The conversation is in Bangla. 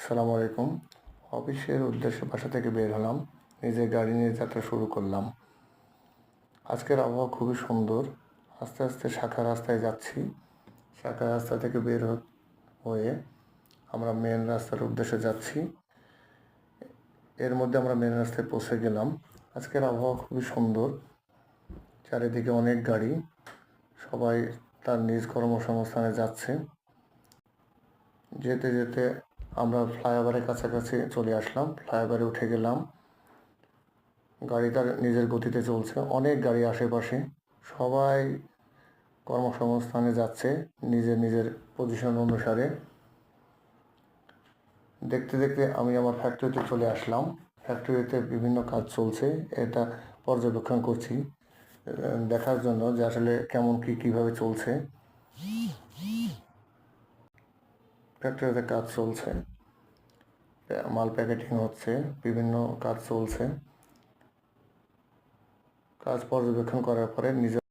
আসসালামু আলাইকুম। অফিসের উদ্দেশ্যে বাসা থেকে বের হলাম, নিজের গাড়ি নিয়ে যাত্রা শুরু করলাম। আজকের আবহাওয়া খুবই সুন্দর। আস্তে আস্তে শাখা রাস্তায় যাচ্ছি। শাখা রাস্তা থেকে হয়ে আমরা মেন রাস্তার উদ্দেশ্যে যাচ্ছি। এর মধ্যে আমরা মেন রাস্তায় পৌঁছে গেলাম। আজকের আবহাওয়া খুবই সুন্দর, চারিদিকে অনেক গাড়ি, সবাই তার নিজ কর্মসংস্থানে যাচ্ছে। যেতে যেতে আমরা ফ্লাইওভারের কাছাকাছি চলে আসলাম। ফ্লাইওভারে উঠে গেলাম। গাড়ি তার নিজের গতিতে চলছে, অনেক গাড়ি আশেপাশে, সবাই কর্মসংস্থানে যাচ্ছে নিজের নিজের পজিশন অনুসারে। দেখতে দেখতে আমি আমার ফ্যাক্টরিতে চলে আসলাম। ফ্যাক্টরিতে বিভিন্ন কাজ চলছে, এটা পর্যবেক্ষণ করছি দেখার জন্য যে আসলে কেমন কীভাবে চলছে। ফ্যাক্টরিতে কাজ চলছে, মাল প্যাকেটিং হচ্ছে, বিভিন্ন কাজ চলছে। কাজ পর্যবেক্ষণ করার পরে নিজের